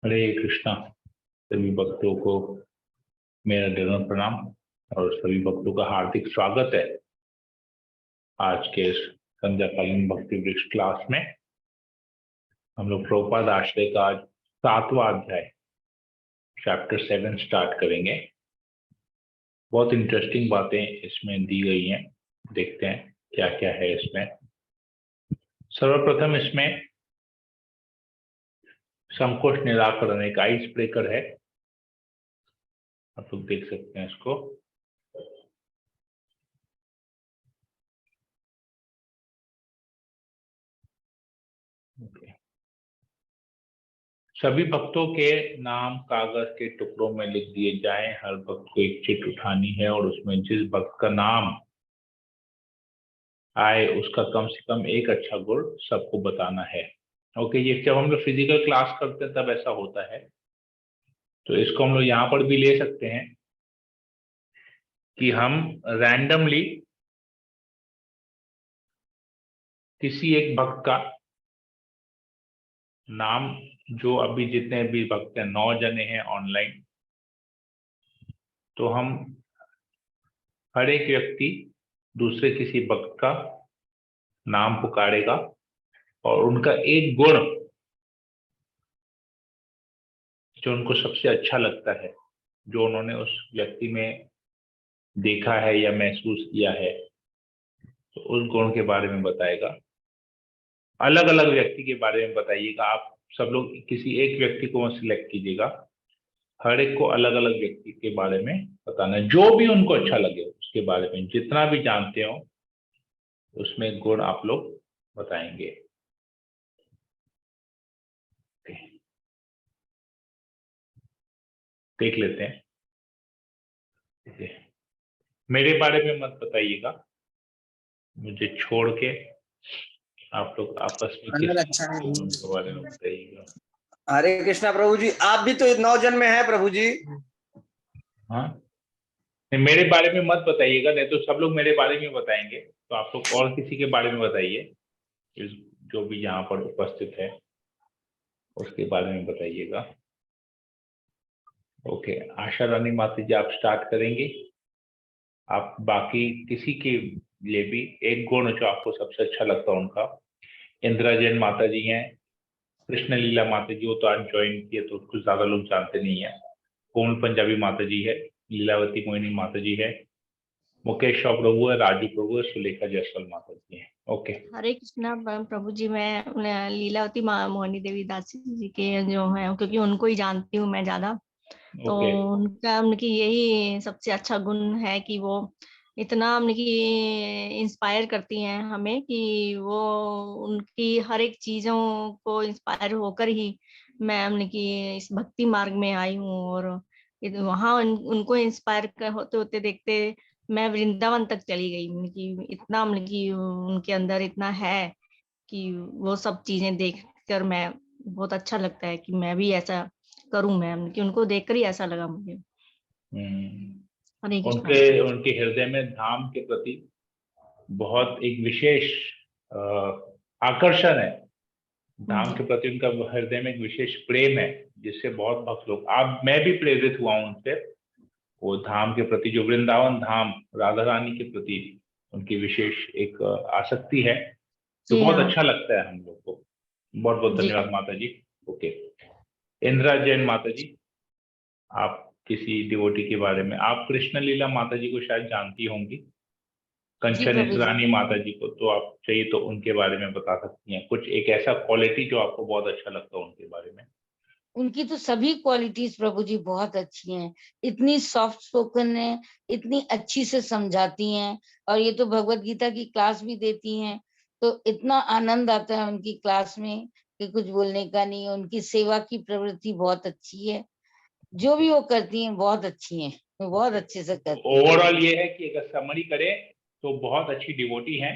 हरे कृष्णा। सभी भक्तों को मेरा दंडवत प्रणाम और सभी भक्तों का हार्दिक स्वागत है आज के संध्याकालीन भक्ति वृक्ष क्लास में। हम लोग प्रभुपाद आश्रय का आज 7वां अध्याय चैप्टर 7 स्टार्ट करेंगे। बहुत इंटरेस्टिंग बातें इसमें दी गई हैं, देखते हैं क्या क्या है इसमें। सर्वप्रथम इसमें संकोच निराकरण एक आइस ब्रेकर है, आप लोग देख सकते हैं इसको। सभी भक्तों के नाम कागज के टुकड़ों में लिख दिए जाएं। हर भक्त को एक चिट उठानी है और उसमें जिस भक्त का नाम आए उसका कम से कम एक अच्छा गुण सबको बताना है। ओके, ये जब हम लोग फिजिकल क्लास करते हैं तब ऐसा होता है, तो इसको हम लोग यहाँ पर भी ले सकते हैं कि हम रैंडमली किसी एक भक्त का नाम, जो अभी जितने भी भक्त हैं 9 जने हैं ऑनलाइन, तो हम हर एक व्यक्ति दूसरे किसी भक्त का नाम पुकारेगा और उनका एक गुण जो उनको सबसे अच्छा लगता है, जो उन्होंने उस व्यक्ति में देखा है या महसूस किया है, तो उस गुण के बारे में बताएगा। अलग अलग व्यक्ति के बारे में बताइएगा। आप सब लोग किसी एक व्यक्ति को सिलेक्ट कीजिएगा, हर एक को अलग अलग व्यक्ति के बारे में बताना है, जो भी उनको अच्छा लगे उसके बारे में, जितना भी जानते हो उसमें गुण आप लोग बताएंगे। देख लेते हैं। मेरे बारे में मत बताइएगा, मुझे छोड़ के आप लोग आपस में किसी के बारे में बताइएगा। हरे कृष्णा प्रभु जी, आप भी तो 9 जन में है प्रभु जी। हाँ, नहीं मेरे बारे में मत बताइएगा, नहीं तो सब लोग मेरे बारे में बताएंगे, तो आप लोग और किसी के बारे में बताइए, जो भी यहाँ पर उपस्थित है उसके बारे में बताइएगा। ओके, आशा रानी माता जी आप स्टार्ट करेंगे। आप बाकी किसी के लिए भी एक गुण जो आपको सबसे अच्छा लगता है उनका। इंदिरा जैन माता जी हैं, कृष्ण लीला माता जी, वो तो आज ज्वाइन किए तो कुछ ज्यादा लोग जानते नहीं है। कोमल पंजाबी माता जी है, लीलावती मोहिनी माता जी है, मुकेश शाह प्रभु है, राजू प्रभु है, सुलेखा जायसवाल माता जी है। ओके, हरे कृष्णा प्रभु जी। मैं लीलावती मोहिनी देवी दासी जी के जो है, क्योंकि उनको ही जानती हूँ मैं ज्यादा, तो उनकी यही सबसे अच्छा गुण है कि वो इतना इंस्पायर करती हैं हमें कि वो उनकी हर एक चीजों को इंस्पायर होकर ही मैं इस भक्ति मार्ग में आई हूँ। और वहां उनको इंस्पायर होते होते देखते मैं वृंदावन तक चली गई। इतना उनके अंदर इतना है कि वो सब चीजें देखकर मैं बहुत अच्छा लगता है कि मैं भी ऐसा करूं। मैं कि उनको देखकर ही ऐसा लगा मुझे। हरे कृष्णा। उनके हृदय में धाम के प्रति बहुत एक विशेष आकर्षण है। धाम के प्रति उनका हृदय में एक विशेष प्रेम है, जिससे बहुत भक्त लोग, आप मैं भी प्रेरित हुआ हूं उनसे। वो धाम के प्रति, जो वृंदावन धाम राधा रानी के प्रति उनकी विशेष एक आसक्ति है, तो बहुत अच्छा लगता है हम लोग को। बहुत बहुत धन्यवाद माता जी। ओके, इंदिरा जैन माता जी, आप किसी डिवोटी के बारे में, आप कृष्ण लीला माता जी को शायद जानती होंगी, कंचन रानी माता जी को, तो आप चाहिए तो उनके बारे में बता सकती हैं कुछ, एक ऐसा क्वालिटी जो आपको बहुत अच्छा लगता है उनके बारे में। उनकी तो सभी क्वालिटीज प्रभु जी बहुत अच्छी हैं, इतनी सॉफ्ट स्पोकन है, इतनी अच्छी से समझाती हैं, और ये तो भगवत गीता की क्लास भी देती हैं, तो इतना आनंद आता है उनकी क्लास में कि कुछ बोलने का नहीं। उनकी सेवा की प्रवृत्ति बहुत अच्छी है, जो भी वो करती हैं बहुत अच्छी हैं, बहुत अच्छे से करती हैं। ओवरऑल ये है कि अगर समरी करें तो बहुत अच्छी डिवोटी हैं।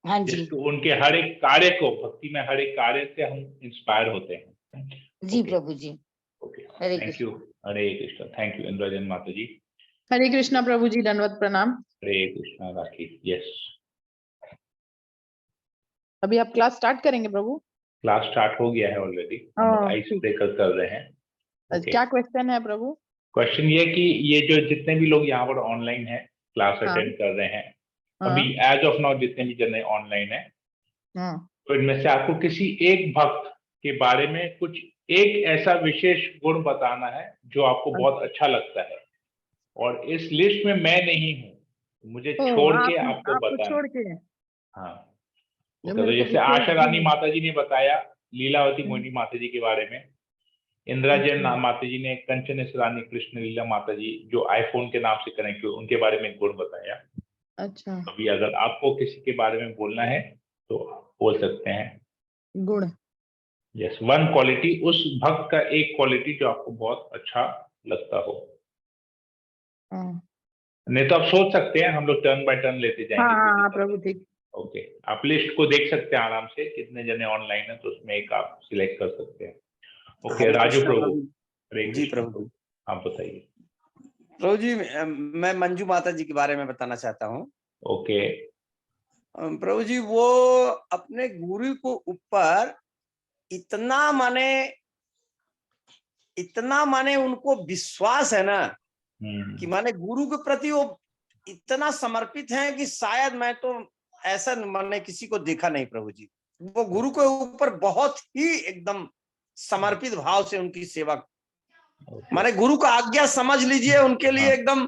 हाँ जी, उनके हर एक कार्य को, भक्ति में हर एक कार्य से हम इंस्पायर होते हैं। जी प्रभु जी। Hare thank you. Hare Krishna. Thank you Indira Jain माता जी। हरे कृष्णा प्रभु जी, दंडवत प्रणाम। हरे कृष्णा राखी। यस, अभी आप क्लास स्टार्ट करेंगे प्रभु? क्लास स्टार्ट हो गया है ऑलरेडी, हम आइस ठीक। ब्रेकर कर रहे हैं। अच्छा, क्या क्वेश्चन है प्रभु? क्वेश्चन ये कि ये जो जितने भी लोग यहाँ पर ऑनलाइन है, क्लास हाँ। अटेंड कर रहे हैं, हाँ। अभी एज ऑफ नाउ जितने भी जने ऑनलाइन है, हाँ। तो इनमें से आपको किसी एक भक्त के बारे में कुछ एक ऐसा विशेष गुण बताना है जो आपको बहुत अच्छा लगता है, और इस लिस्ट में मैं नहीं हूँ, मुझे छोड़ के आपको आपको बताना। छोड़ के। हाँ, जो तो मेरे को जैसे आशा रानी विशेष माता जी ने बताया लीलावती मोहिनी माता जी के बारे में, इंदिरा जैन माता जी ने कंचन रानी कृष्ण लीला माता जी जो आईफोन के नाम से कनेक्ट हुए, उनके बारे में गुण बताया। अच्छा, अभी अगर आपको किसी के बारे में बोलना है तो आप बोल सकते हैं। गुण। यस, वन क्वालिटी, उस भक्त का एक क्वालिटी जो आपको बहुत अच्छा लगता हो। हाँ नहीं तो आप सोच सकते हैं, हम लोग टर्न बाय टर्न लेते जाएंगे। हाँ प्रभु, ठीक। ओके, आप लिस्ट को देख सकते हैं आराम से, कितने जने ऑनलाइन है, तो उसमें एक आप सिलेक्ट कर सकते हैं। ओके, हरे राजू कृष्णा प्रभु। प्रभु। हरे जी कृष्ण प्रभु। आप बताइए। प्रभु जी, मैं मंजू माता जी के बारे में बताना चाहता हूँ। ओके। प्रभु जी, वो अपने गुरु को ऊपर इतना माने उनको विश्वास है ना, कि माने गुरु के प्रति वो इतना समर्पित है कि शायद मैं तो ऐसा माने किसी को देखा नहीं प्रभु जी। वो गुरु के ऊपर बहुत ही एकदम समर्पित भाव से उनकी सेवा, माने गुरु का आज्ञा समझ लीजिए उनके लिए एकदम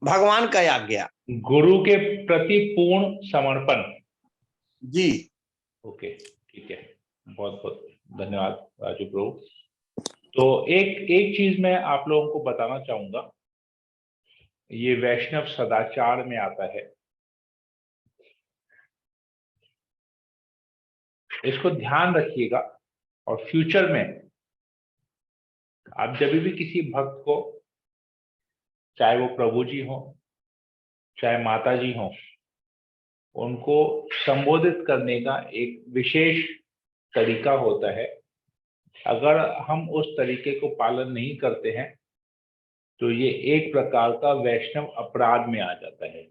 भगवान का आज्ञा, गुरु के प्रति पूर्ण समर्पण। जी। ओके, ठीक है, बहुत बहुत धन्यवाद राजू प्रभु। तो एक चीज मैं आप लोगों को बताना चाहूंगा, ये वैष्णव सदाचार में आता है, इसको ध्यान रखिएगा। और फ्यूचर में आप जब भी किसी भक्त को, चाहे वो प्रभु जी हो चाहे माता जी हो, उनको संबोधित करने का एक विशेष तरीका होता है। अगर हम उस तरीके को पालन नहीं करते हैं तो ये एक प्रकार का वैष्णव अपराध में आ जाता है।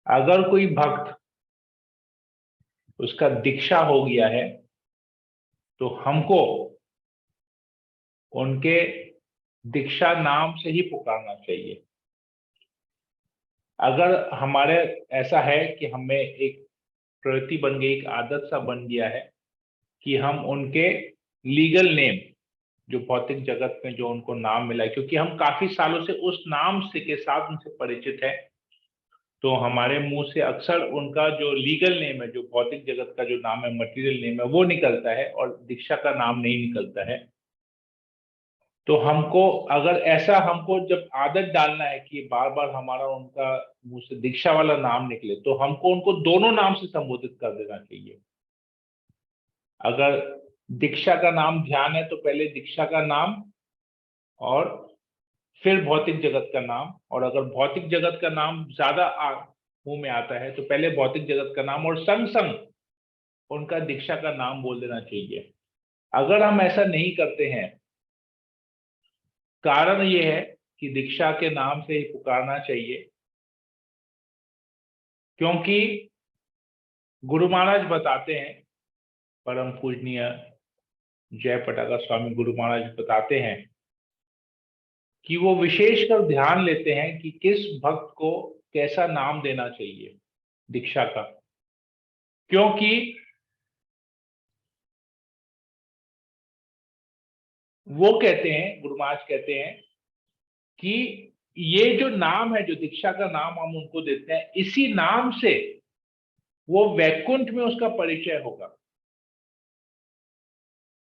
अगर कोई भक्त, उसका दीक्षा हो गया है, तो हमको उनके दीक्षा नाम से ही पुकारना चाहिए। अगर हमारे ऐसा है कि हमें एक प्रवृत्ति बन गई, एक आदत सा बन गया है कि हम उनके लीगल नेम, जो भौतिक जगत में जो उनको नाम मिला है, क्योंकि हम काफी सालों से उस नाम से के साथ उनसे परिचित है, तो हमारे मुंह से अक्सर उनका जो लीगल नेम है, जो भौतिक जगत का जो नाम है, मटेरियल नेम है, वो निकलता है और दीक्षा का नाम नहीं निकलता है। तो हमको, अगर ऐसा हमको जब आदत डालना है कि बार बार हमारा उनका मुंह से दीक्षा वाला नाम निकले, तो हमको उनको दोनों नाम से संबोधित कर देना चाहिए। अगर दीक्षा का नाम ध्यान है तो पहले दीक्षा का नाम और फिर भौतिक जगत का नाम, और अगर भौतिक जगत का नाम ज्यादा मुंह में आता है तो पहले भौतिक जगत का नाम और संग संग उनका दीक्षा का नाम बोल देना चाहिए। अगर हम ऐसा नहीं करते हैं, कारण ये है कि दीक्षा के नाम से ही पुकारना चाहिए, क्योंकि गुरु महाराज बताते हैं, परम पूजनीय जय पटाका स्वामी गुरु महाराज बताते हैं कि वो विशेषकर ध्यान लेते हैं कि किस भक्त को कैसा नाम देना चाहिए दीक्षा का, क्योंकि वो कहते हैं, गुरु महाराज कहते हैं कि ये जो नाम है, जो दीक्षा का नाम हम उनको देते हैं, इसी नाम से वो वैकुंठ में उसका परिचय होगा।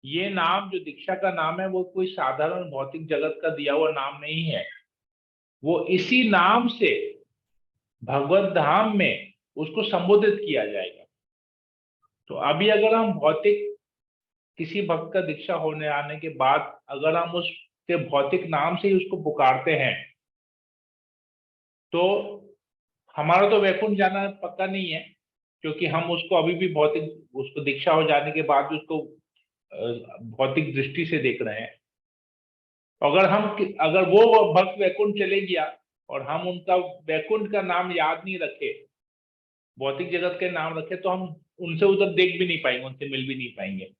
ये नाम जो दीक्षा का नाम है, वो कोई साधारण भौतिक जगत का दिया हुआ नाम नहीं है, वो इसी नाम से भगवत धाम में उसको संबोधित किया जाएगा। तो अभी अगर हम भौतिक किसी भक्त का दीक्षा होने आने के बाद अगर हम उसके भौतिक नाम से ही उसको पुकारते हैं, तो हमारा तो वैकुंठ जाना पक्का नहीं है, क्योंकि हम उसको अभी भी भौतिक, उसको दीक्षा हो जाने के बाद भी उसको भौतिक दृष्टि से देख रहे हैं। अगर वो भक्त वैकुंठ चले गया और हम उनका वैकुंठ का नाम याद नहीं रखे, भौतिक जगत के नाम रखे, तो हम उनसे उधर देख भी नहीं पाएंगे, उनसे मिल भी नहीं पाएंगे,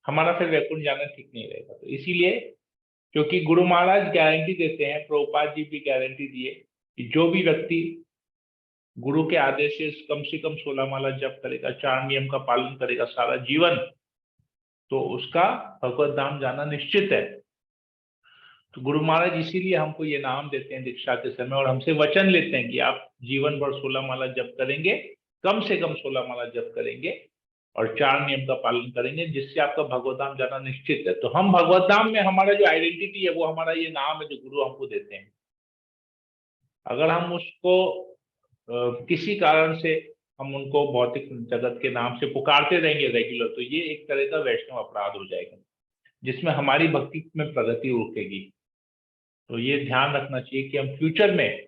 हमारा फिर वैकुंठ जाना ठीक नहीं रहेगा। तो इसीलिए, क्योंकि गुरु महाराज गारंटी देते हैं, प्रभुपाद जी भी गारंटी दिए कि जो भी व्यक्ति गुरु के आदेश से कम 16 माला जप करेगा, 4 नियम का पालन करेगा सारा जीवन, तो उसका भगवत धाम जाना निश्चित है। तो गुरु महाराज इसीलिए हमको ये नाम देते हैं दीक्षा के समय, और हमसे वचन लेते हैं कि आप जीवन भर 16 माला जप करेंगे, कम से कम 16 माला जप करेंगे और 4 नियम का पालन करेंगे, जिससे आपका भगवत धाम जाना निश्चित है। तो हम भगवत धाम में हमारा जो आइडेंटिटी है वो हमारा ये नाम है जो गुरु हमको देते हैं। अगर हम उसको किसी कारण से हम उनको भौतिक जगत के नाम से पुकारते रहेंगे रेगुलर, तो ये एक तरह का वैष्णव अपराध हो जाएगा, जिसमें हमारी भक्ति में प्रगति रुकेगी। तो ये ध्यान रखना चाहिए कि हम फ्यूचर में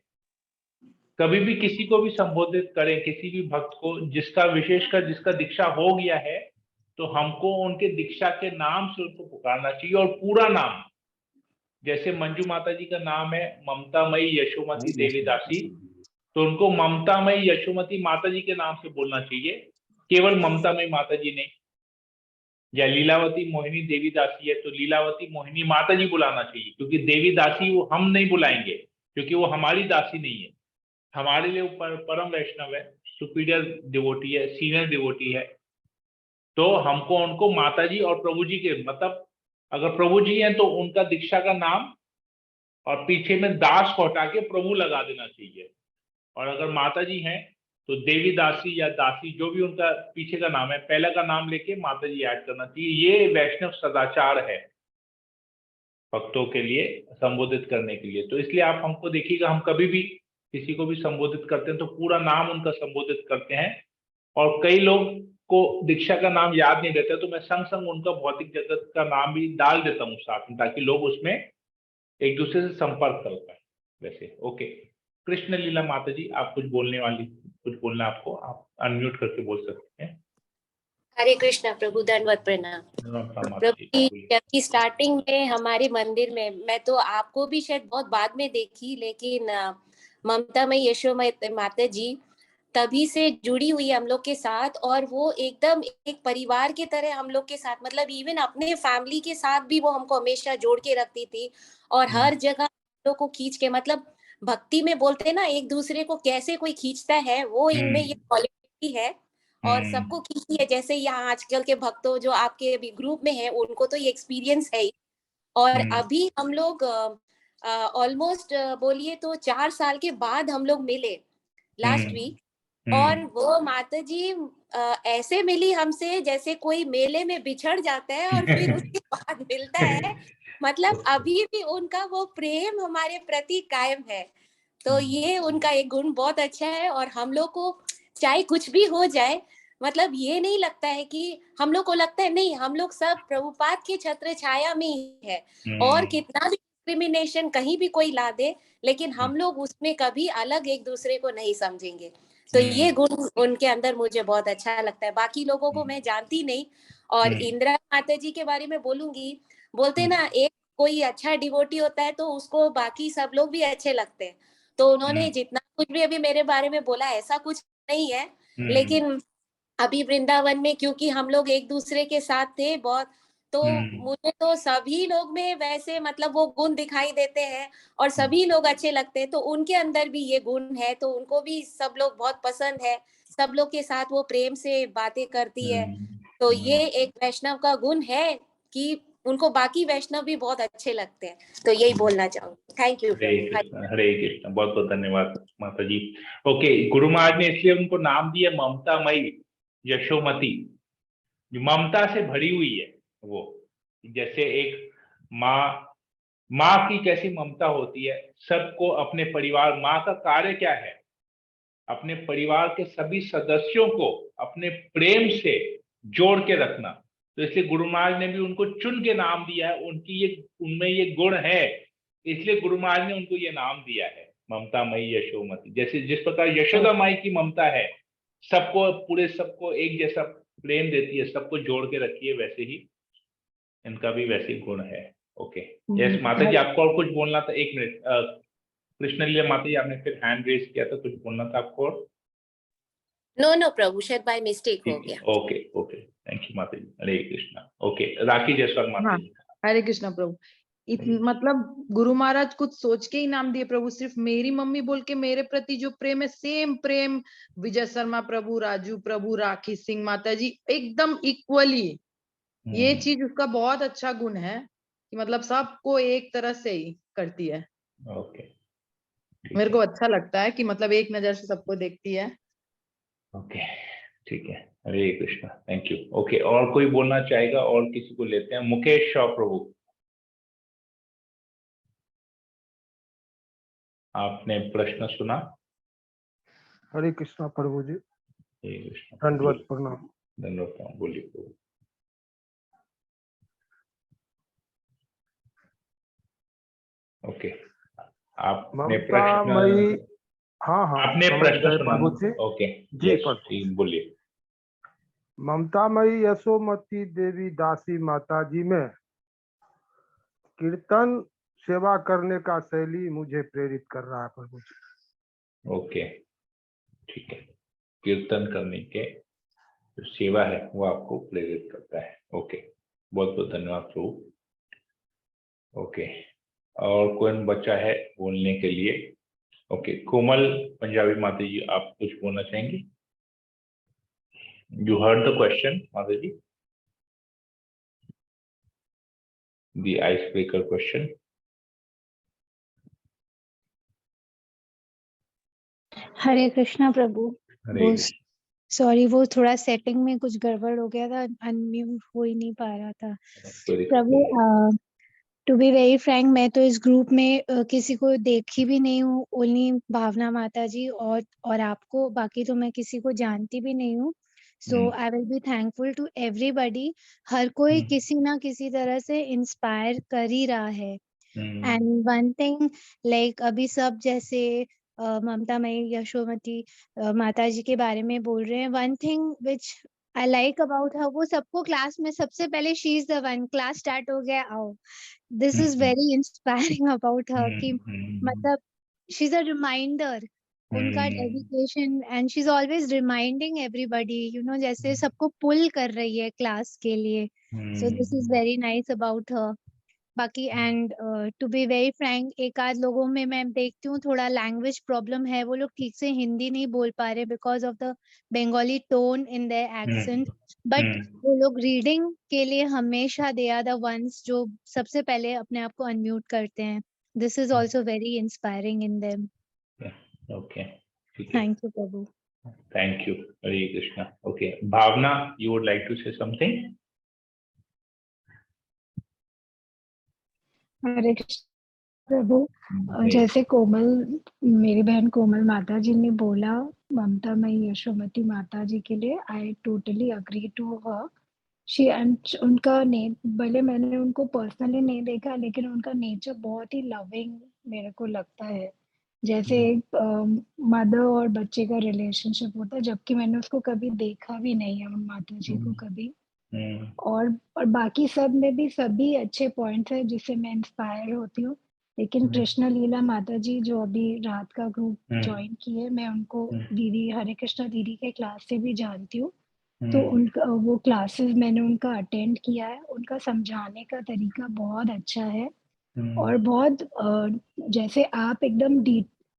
कभी भी किसी को भी संबोधित करें, किसी भी भक्त को, जिसका विशेषकर जिसका दीक्षा हो गया है, तो हमको उनके दीक्षा के नाम से उनको पुकारना चाहिए, और पूरा नाम। जैसे मंजू माता जी का नाम है ममतामयी यशोमती देवी दासी, तो उनको ममतामयी यशोमती माता जी के नाम से बोलना चाहिए, केवल ममतामयी माता जी नहीं। या लीलावती मोहिनी देवी दासी है तो लीलावती मोहिनी माता जी बुलाना चाहिए, क्योंकि देवी दासी वो हम नहीं बुलाएंगे, क्योंकि वो हमारी दासी नहीं है, हमारे लिए परम वैष्णव है, सुपीरियर डिवोटी है, सीनियर डिवोटी है। तो हमको उनको माता जी और प्रभु जी के, मतलब अगर प्रभु जी हैं तो उनका दीक्षा का नाम और पीछे में दास को हटा के प्रभु लगा देना चाहिए, और अगर माता जी हैं तो देवी दासी या दासी, जो भी उनका पीछे का नाम है, पहला का नाम लेके माता जी ऐड करना चाहिए। ये वैष्णव सदाचार है भक्तों के लिए संबोधित करने के लिए। तो इसलिए आप हमको देखिएगा, हम कभी भी किसी को भी संबोधित करते हैं तो पूरा नाम उनका संबोधित करते हैं, और कई लोग को दीक्षा का नाम याद नहीं रहता, तो मैं संग संग उनका भौतिक जगत का नाम भी डाल देता हूँ साथ में, ताकि लोग उसमें एक दूसरे से संपर्क कर पाए। वैसे ओके, कृष्ण लीला माता जी, आप कुछ बोलने वाली, कुछ बोलना आपको, आप अनम्यूट करके बोल सकते हैं। हरे कृष्णा प्रभु, दंडवत प्रणाम। प्रभु जी, जबकि स्टार्टिंग में हमारे मंदिर में, मैं तो आपको भी शायद बहुत बाद में देखी, लेकिन ममता में यशोमती माता जी तभी से जुड़ी हुई हम लोग के साथ, और वो एकदम एक परिवार की तरह हम लोग के साथ, मतलब इवन अपने फैमिली के साथ भी वो हमको हमेशा जोड़ के रखती थी, और हर जगह हम लोग को खींच के, मतलब भक्ति में बोलते हैं ना एक दूसरे को कैसे कोई खींचता है, वो इनमें ये क्वालिटी है, और सबको खींचती है। जैसे यहाँ आजकल के भक्तों जो आपके अभी ग्रुप में है, उनको तो ये एक्सपीरियंस है ही। और अभी हम लोग ऑलमोस्ट बोलिए तो 4 साल के बाद हम लोग मिले लास्ट वीक, और वो माता जी ऐसे मिली हमसे जैसे कोई मेले में बिछड़ जाता है और फिर उसके बाद मिलता है। मतलब अभी भी उनका वो प्रेम हमारे प्रति कायम है। तो ये उनका एक गुण बहुत अच्छा है, और हम लोग को चाहे कुछ भी हो जाए, मतलब ये नहीं लगता है कि, हम लोग को लगता है नहीं, हम लोग सब प्रभुपाद के छत्र छाया में ही है, और कितना भी डिस्क्रिमिनेशन कहीं भी कोई ला दे, लेकिन हम लोग उसमें कभी अलग एक दूसरे को नहीं समझेंगे। तो ये गुण उनके अंदर मुझे बहुत अच्छा लगता है। बाकी लोगों को मैं जानती नहीं, और इंदिरा माता जी के बारे में बोलूंगी, बोलते ना एक कोई अच्छा डिवोटी होता है तो उसको बाकी सब लोग भी अच्छे लगते हैं। तो उन्होंने जितना कुछ भी अभी मेरे बारे में बोला, ऐसा कुछ नहीं है, लेकिन अभी वृंदावन में क्योंकि हम लोग एक दूसरे के साथ थे बहुत, तो मुझे तो सभी लोग में वैसे मतलब वो गुण दिखाई देते हैं, और सभी लोग अच्छे लगते हैं। तो उनके अंदर भी ये गुण है, तो उनको भी सब लोग बहुत पसंद है, सब लोग के साथ वो प्रेम से बातें करती है। तो ये एक वैष्णव का गुण है कि उनको बाकी वैष्णव भी बहुत अच्छे लगते हैं। तो यही बोलना चाहूंगी। Thank you. हरे कृष्ण, बहुत बहुत धन्यवाद माता जी। ओके, गुरु महाराज ने इसलिए उनको नाम दिया ममतामयी यशोमती, जो ममता से भरी हुई है। वो जैसे एक माँ की कैसी ममता होती है, सबको अपने परिवार, माँ का कार्य क्या है, अपने परिवार के सभी सदस्यों को अपने प्रेम से जोड़ के रखना। तो इसलिए गुरु महाराज ने भी उनको चुन के नाम दिया है, उनमें ये गुण है, इसलिए गुरु महाराज ने उनको ये नाम दिया है ममतामयी यशोमती। जैसे जिस प्रकार यशोदा माई की ममता है, सबको पूरे सबको एक जैसा प्रेम देती है, सबको जोड़ के रखी है, वैसे ही इनका भी वैसे गुण है। ओके, यस माता जी, आपको और कुछ बोलना था? 1 मिनट, कृष्ण लीला माता जी, आपने फिर हैंड रेज किया था, कुछ बोलना था आपको? नो प्रभु, शायद बाय मिस्टेक हो गया। ओके ओके, थैंक यू माता जी, हरे कृष्णा। ओके, राखी जायसवाल माता हाँ, जी। हरे कृष्णा प्रभु। मतलब गुरु महाराज कुछ सोच के ही नाम दिए प्रभु, सिर्फ मेरी मम्मी बोल के मेरे प्रति जो प्रेम है, सेम प्रेम विजय शर्मा प्रभु, राजू प्रभु, राखी सिंह माता जी, एकदम इक्वली। ये चीज उसका बहुत अच्छा गुण है कि मतलब सबको एक तरह से ही करती है। ओके, मेरे को अच्छा लगता है कि मतलब एक नजर से सबको देखती है। ओके, ठीक है, Hare Krishna, thank you. Okay, और कोई बोलना चाहेगा? और किसी को लेते हैं, मुकेश शाह प्रभु, आपने प्रश्न सुना? हरे कृष्णा प्रभु जी, हरे कृष्णा, दंडवत प्रणाम। धन्यवाद प्रणाम, बोलिए प्रभु। ओके, आपने प्रश्न, हाँ आपने समझ प्रश्न गए सुना प्रभु ना? जी। ओके, जी यस, प्रभु। बोलिए। ममतामयी यशोमती देवी दासी माता जी में कीर्तन सेवा करने का शैली मुझे प्रेरित कर रहा है प्रभु जी। ओके, ठीक है, कीर्तन करने के जो सेवा है वो आपको प्रेरित करता है। ओके, बहुत बहुत धन्यवाद प्रभु। ओके, और कौन बचा है बोलने के लिए? ओके, कोमल पंजाबी माता जी, आप कुछ बोलना चाहेंगे? यू हर्ड द क्वेश्चन माता जी, द आइस ब्रेकर क्वेश्चन। हरे कृष्णा प्रभु। हरे वो सॉरी, वो थोड़ा सेटिंग में कुछ गड़बड़ हो गया था, अनम्यूट हो ही नहीं पा रहा था। प्रभु, टू बी वेरी फ्रैंक, मैं तो इस ग्रुप में किसी को देखी भी नहीं हूँ, ओनली भावना माता जी और आपको, बाकी तो मैं किसी को जानती भी नहीं हूँ। So I will be thankful to everybody. हर कोई किसी ना किसी तरह से इंस्पायर कर ही रहा है। एंड वन थिंग, लाइक अभी सब जैसे ममता मई यशोमती माता जी के बारे में बोल रहे हैं, one thing which I like about her, वो सबको क्लास में सबसे पहले she is the one, class start हो गया आओ, this is very inspiring about her कि मतलब शी इज अ रिमाइंडर, उनका dedication, and she is always reminding everybody, you know, जैसे सबको पुल कर रही है क्लास के लिए। So this is very nice about her. बाकी and to be very Frank, एक आध लोगों में मैं देखती हूँ थोड़ा लैंग्वेज प्रॉब्लम है, वो लोग ठीक से हिंदी नहीं बोल पा रहे because of the Bengali tone in their accent, but वो लोग रीडिंग के लिए हमेशा दे आर द वंस जो सबसे पहले अपने आप को अनम्यूट करते हैं। This is also very inspiring in them. Okay, thank you प्रभु। Thank you, Hare Krishna. Okay, Bhavna, you would like to say something? Hare Krishna प्रभु। जैसे कोमल, मेरी बहन कोमल माता जी ने बोला ममता मई यशोमती माता जी के लिए, I totally agree to her. She उनका भले मैंने उनको पर्सनली नहीं देखा, लेकिन उनका नेचर बहुत ही लविंग मेरे को लगता है। जैसे एक मदर और बच्चे का रिलेशनशिप होता है, जबकि मैंने उसको कभी देखा भी नहीं है उन माता जी को कभी। और बाकी सब में भी सभी अच्छे पॉइंट्स है जिससे मैं इंस्पायर होती हूँ। लेकिन कृष्ण लीला माता जी जो अभी रात का ग्रुप ज्वाइन किए, मैं उनको दीदी हरे कृष्णा दीदी के क्लास से भी जानती हूँ। तो उनका वो क्लासेस मैंने उनका अटेंड किया है, उनका समझाने का तरीका बहुत अच्छा है और बहुत जैसे आप एकदम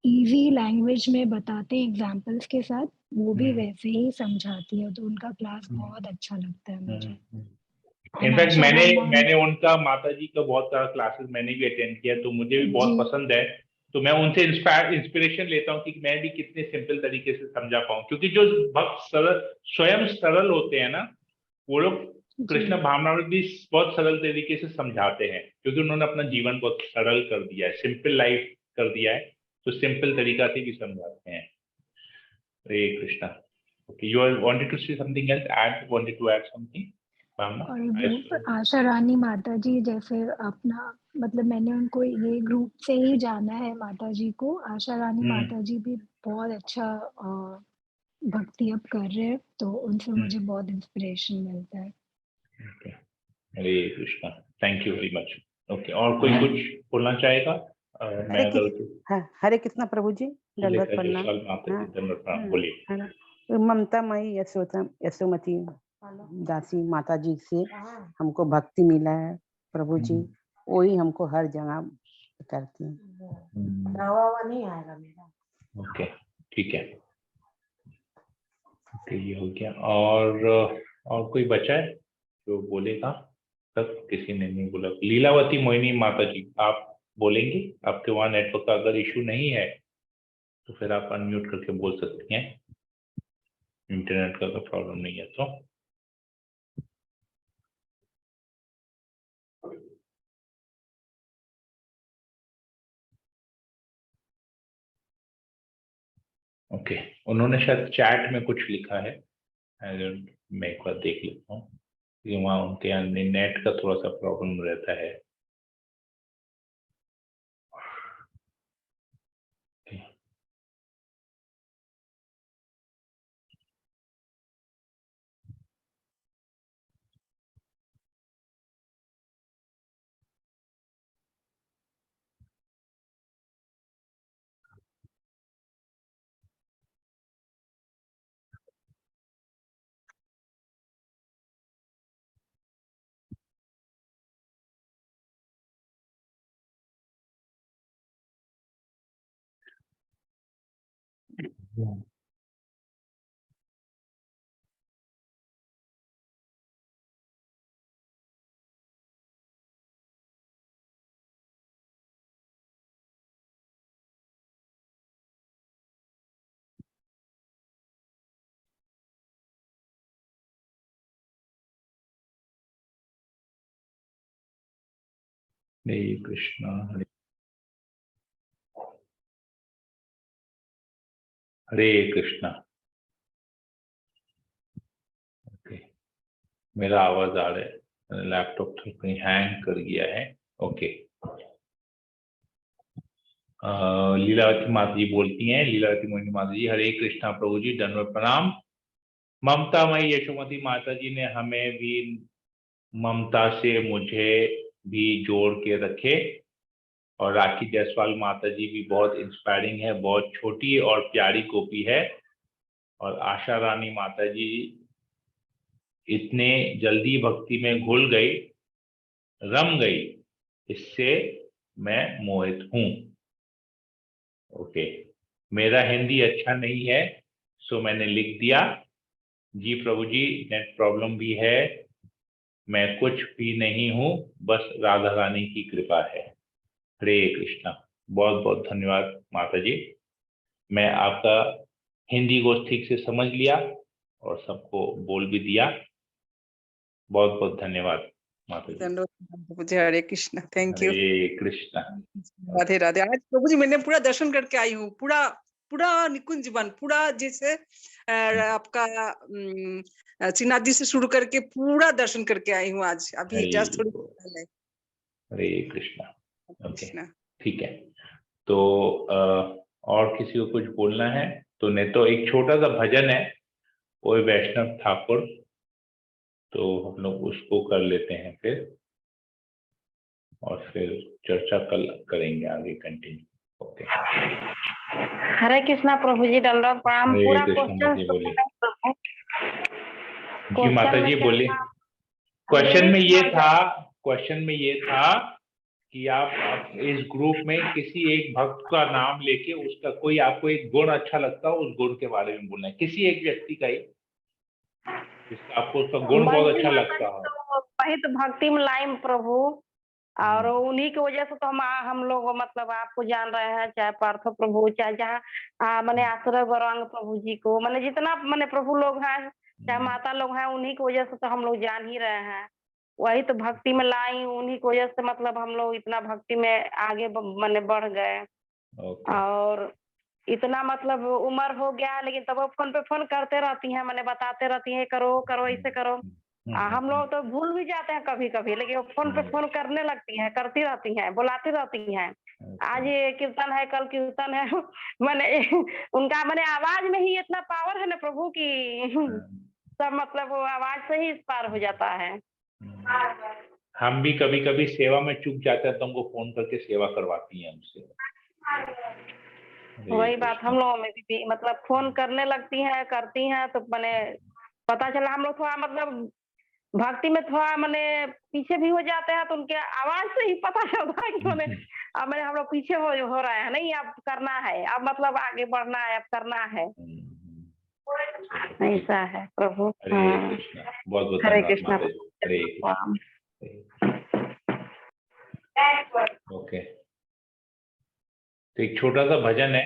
इजी लैंग्वेज में बताते हैं एग्जांपल्स के साथ, वो भी वैसे ही समझाती है, तो उनका क्लास बहुत अच्छा लगता है मुझे। इनफैक्ट मैंने उनका माता जी का बहुत सारा क्लासेस मैंने भी अटेंड किया, तो मुझे भी बहुत पसंद है। तो मैं उनसे इंस्पिरेशन लेता हूँ कि मैं भी कितने सिंपल तरीके से समझा पाऊँ, क्योंकि जो भक्त सरल, स्वयं सरल होते हैं ना, वो लोग कृष्ण भावना में भी बहुत सरल तरीके से समझाते हैं, क्योंकि उन्होंने अपना जीवन बहुत सरल कर दिया है, सिंपल लाइफ कर दिया है, तो सिंपल तरीका से भी समझाते हैं। Hare Krishna. Okay, you wanted to say something else, wanted to add something? और आशा रानी माता जी जैसे अपना मतलब मैंने उनको ये ग्रुप से ही जाना है माता जी को। आशा रानी माता जी भी बहुत अच्छा भक्ति अब कर रहे हैं, तो उनसे मुझे बहुत इंस्पिरेशन मिलता है। Hare Krishna, thank you very much. Okay, और कोई कुछ बोलना चाहेगा? हरे कृष्णा प्रभु जी, दंडवत प्रणाम। बोलिए। ममता मई यशोमती दासी माता जी से हमको भक्ति मिला है प्रभु जी, वही हमको हर जगह करती हैं। नहीं आएगा मेरा। ओके, ठीक है, ओके, ये हो गया। और कोई बचा है जो बोलेगा? तब किसी ने नहीं बोला। लीलावती मोहिनी माता जी, आप बोलेंगे? आपके वहाँ नेटवर्क का अगर इशू नहीं है तो फिर आप अनम्यूट करके बोल सकती हैं, इंटरनेट का अगर प्रॉब्लम नहीं है तो। ओके, उन्होंने शायद चैट में कुछ लिखा है, मैं एक बार देख लेता हूँ, क्योंकि वहाँ उनके यहाँ नेट का थोड़ा सा प्रॉब्लम रहता है। हरे कृष्णा हरे कृष्णा। ओके, मेरा आवाज आ रहा है, लैपटॉप तो कहीं हैंग कर गया है। ओके, लीलावती माता जी बोलती हैं, लीलावती मोहिनी माता जी, हरे कृष्णा प्रभु जी, दंडवत प्रणाम। ममता मई यशोमती माता जी ने हमें भी ममता से मुझे भी जोड़ के रखे, और राखी जायसवाल माता जी भी बहुत इंस्पायरिंग है, बहुत छोटी और प्यारी गोपी है। और आशा रानी माता जी इतने जल्दी भक्ति में घुल गई, रम गई, इससे मैं मोहित हूँ। ओके, मेरा हिंदी अच्छा नहीं है सो मैंने लिख दिया। जी प्रभु जी, नेट प्रॉब्लम भी है, मैं कुछ भी नहीं हूँ, बस राधा रानी की कृपा है। हरे कृष्णा। बहुत बहुत धन्यवाद माता जी, मैं आपका हिंदी को ठीक से समझ लिया और सबको बोल भी दिया। बहुत बहुत धन्यवाद माता जी। प्रभु जी, हरे कृष्णा, थैंक यू। हरे कृष्णा। राधे राधे। आज प्रभु जी मैंने पूरा दर्शन करके आई हूँ, पूरा पूरा निकुंज वन, पूरा जैसे आपका श्रीनाथ जी से शुरू करके पूरा दर्शन करके आई हूँ आज, अभी जस्ट थोड़ी पहले। हरे कृष्णा। ओके, ठीक है, तो और किसी को कुछ बोलना है तो? नहीं तो एक छोटा सा भजन है, वो वैष्णव ठाकुर, तो हम लोग उसको कर लेते हैं फिर, और फिर चर्चा कल करेंगे आगे कंटिन्यू। ओके, हरे कृष्णा प्रभु जी, दंडवत प्रणाम। हरे पूरा कृष्णा क्वेश्चन जी बोलिए। जी माता जी बोलिए। क्वेश्चन में ये था कि आप इस ग्रुप में किसी एक भक्त का नाम लेके उसका कोई आपको एक गुण अच्छा लगता हो, उस गुण के बारे में बोलना है, किसी एक व्यक्ति का ही जिसका आपको उसका गुण बहुत अच्छा लगता हो। तो वही तो भक्ति में लाइन प्रभु, और उन्हीं की वजह से तो हम लोग मतलब आपको जान रहे हैं, चाहे पार्थ प्रभु, चाहे जहाँ मैंने आश्रय गौरांग प्रभु जी को, मैंने जितना मैंने प्रभु लोग हैं, चाहे माता लोग हैं, उन्हीं की वजह से तो हम लोग जान ही रहे हैं। वही तो भक्ति में लाई, उन्हीं की वजह से मतलब हम लोग इतना भक्ति में आगे मैंने बढ़ गए। और इतना मतलब उम्र हो गया, लेकिन तब वो फोन पे फोन करते रहती हैं, मैंने बताते रहती हैं, करो करो ऐसे करो। हम लोग तो भूल भी जाते हैं कभी कभी, लेकिन वो फोन पे फोन करने लगती हैं, करती रहती हैं, बुलाती रहती हैं। आज ये कीर्तन है, कल कीर्तन है। मैंने उनका मैंने आवाज में ही इतना पावर है ना प्रभु की, सब मतलब वो आवाज से ही इस पार हो जाता है। हम भी कभी कभी सेवा में चूक जाते हैं तो हमको फोन करके सेवा करवाती हैं हमसे। वही बात हम लोगों में भी मतलब फोन करने लगती हैं करती हैं तो मैंने पता चला हम लोग थोड़ा मतलब भक्ति में थोड़ा मैंने पीछे भी हो जाते हैं तो उनके आवाज से ही पता चलता है कि मैंने अब मैंने हम लोग पीछे हो रहे हैं, नहीं अब करना है, अब मतलब आगे बढ़ना है, अब करना है, ऐसा है प्रभु। हरे कृष्णा, बहुत बहुत हरे धन्यवाद कृष्णा। माता जी। हरे कृष्णा। ओके, तो एक छोटा सा भजन है,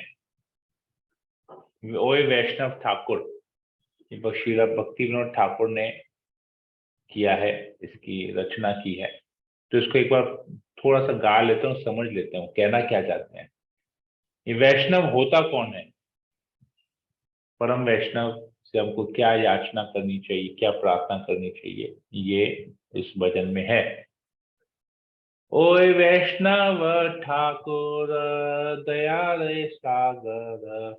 ओए वैष्णव ठाकुर, श्री भक्ति विनोद ठाकुर ने किया है, इसकी रचना की है। तो इसको एक बार थोड़ा सा गा लेते हैं, समझ लेते हैं कहना क्या चाहते हैं। ये वैष्णव होता कौन है, परम वैष्णव से हमको क्या याचना करनी चाहिए, क्या प्रार्थना करनी चाहिए, ये इस भजन में है। ओए वैष्णव ठाकुर दयाले सागर,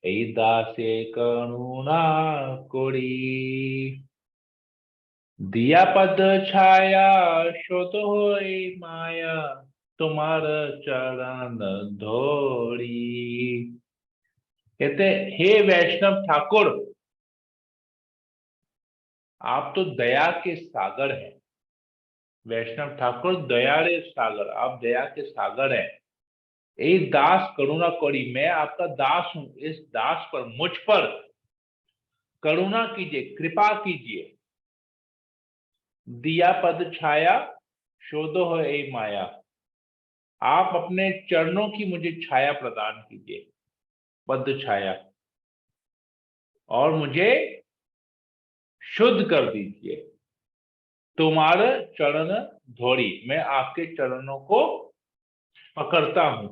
এই দাসে করুণা করি, दिया पद छाया शोत होई माया, तुम्हार चरण धोरी। कहते हे वैष्णव ठाकुर, आप तो दया के सागर हैं। वैष्णव ठाकुर दयाले सागर, आप दया के सागर हैं। एक दास करुणा करी, मैं आपका दास हूं, इस दास पर, मुझ पर करुणा कीजिए, कृपा कीजिए। दिया पद छाया शोधो है ए माया, आप अपने चरणों की मुझे छाया प्रदान कीजिए, पद छाया, और मुझे शुद्ध कर दीजिए। तुम्हारे चरण धोरी, मैं आपके चरणों को पकड़ता हूं,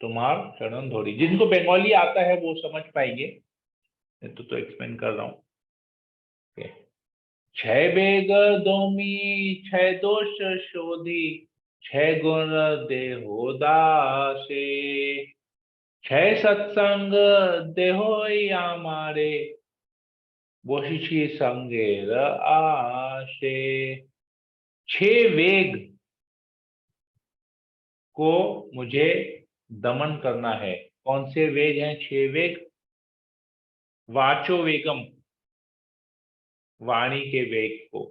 तुम्हार चरण धोरी। जिनको बंगाली आता है वो समझ पाएंगे, तो एक्सप्लेन कर रहा हूं। छह बेग दोमी छह दोष शोधी, छह गुण देहो दासे, छह सत्संग देहो आमारे, बोशिशी संगेर आशे। छह वेग को मुझे दमन करना है। कौन से वेग हैं छह वेग? वाचो वेगम, वाणी के वेग को,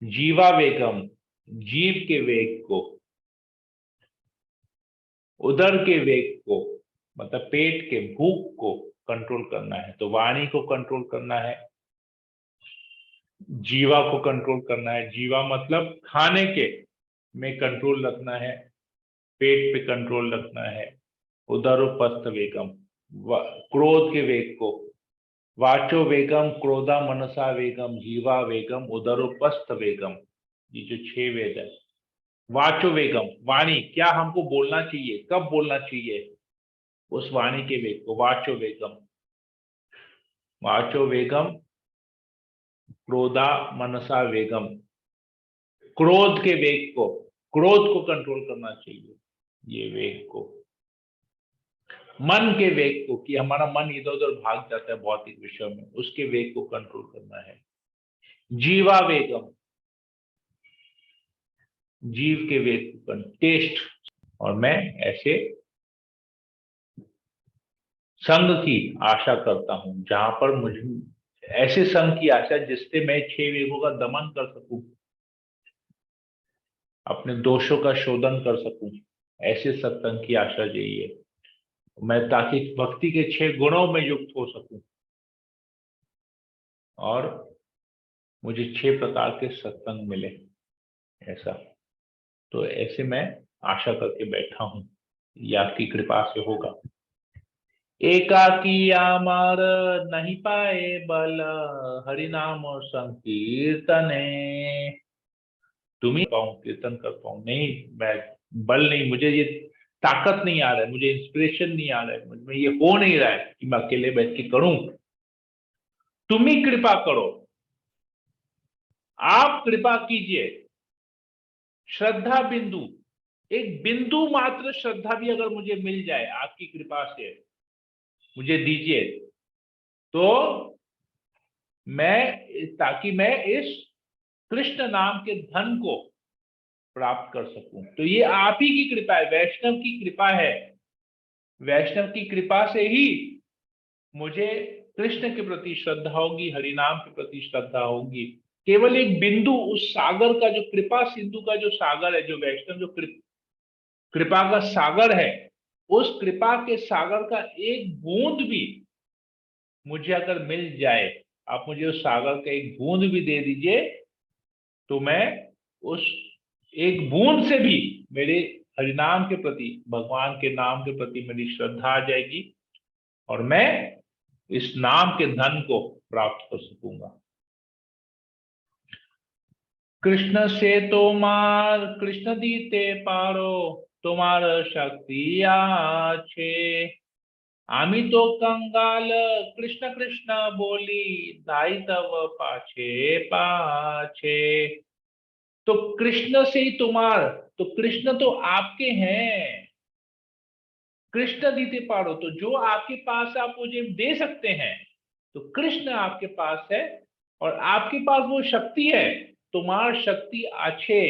जीवा वेगम, जीव के वेग को, उदर के वेग को, मतलब पेट के भूख को कंट्रोल करना है। तो वाणी को कंट्रोल करना है, जीवा को कंट्रोल करना है, जीवा मतलब खाने के में कंट्रोल रखना है, पेट पे कंट्रोल रखना है। उदरोपस्थ वेगम, क्रोध के वेग को, वाचो वेगम, क्रोधा मनसा वेगम, जीवा वेगम, उदरोपस्थ वेगम, ये जो छह वेग है। वाचो वेगम, वाणी, क्या हमको बोलना चाहिए, कब बोलना चाहिए, उस वाणी के वेग को वाचो वेगम। वाचो वेगम, क्रोधा मनसा वेगम, क्रोध के वेग को, क्रोध को कंट्रोल करना चाहिए, ये वेग को। मन के वेग को, कि हमारा मन इधर उधर भाग जाता है भौतिक विषयों में, उसके वेग को कंट्रोल करना है। जीवा वेगम, जीव के वेग को, टेस्ट। और मैं ऐसे संघ की आशा करता हूं जहां पर मुझे ऐसे संघ की आशा जिससे मैं छह वेगों का दमन कर सकूं, अपने दोषों का शोधन कर सकूं, ऐसे सत्संग की आशा चाहिए मैं, ताकि भक्ति के छह गुणों में युक्त हो सकूं और मुझे छह प्रकार के सत्संग मिले, ऐसा। तो ऐसे मैं आशा करके बैठा हूं, ये आपकी कृपा से होगा। एकाकी आमार नहीं पाए बल, हरि नाम संकीर्तने। तुम ही पाऊं, कीर्तन कर पाऊं, नहीं मैं बल नहीं, मुझे ये ताकत नहीं आ रहा है, मुझे इंस्पिरेशन नहीं आ रहा है, मुझमें ये हो नहीं रहा है कि मैं अकेले बैठ के करूं। तुम ही कृपा करो, आप कृपा कीजिए। श्रद्धा बिंदु, एक बिंदु मात्र श्रद्धा भी अगर मुझे मिल जाए आपकी कृपा से, मुझे दीजिए, तो मैं, ताकि मैं इस कृष्ण नाम के धन को प्राप्त कर सकूं। तो ये आप ही की कृपा है, वैष्णव की कृपा है वैष्णव की कृपा से ही मुझे कृष्ण के प्रति श्रद्धा होगी, हरिनाम के प्रति श्रद्धा होगी। केवल एक बिंदु उस सागर का, जो कृपा सिंधु का जो सागर है, जो वैष्णव जो कृपा का सागर है, उस कृपा के सागर का एक बूंद भी मुझे अगर मिल जाए, आप मुझे उस सागर का एक बूंद भी दे दीजिए, तो मैं उस एक बूंद से भी मेरे हरिनाम के प्रति, भगवान के नाम के प्रति मेरी श्रद्धा आ जाएगी और मैं इस नाम के धन को प्राप्त कर सकूंगा। कृष्ण से तोमार कृष्ण दीते पारो, তোমার শক্তি আছে, আমি তো कंगाल कृष्ण कृष्ण बोली, दाई तव पाछे पाछे। तो कृष्ण से ही तुम्हार, तो कृष्ण तो आपके हैं, कृष्ण दीते पारो, तो जो आपके पास आप मुझे दे सकते हैं, तो कृष्ण आपके पास है और आपके पास वो शक्ति है, तुम्हार शक्ति आछे।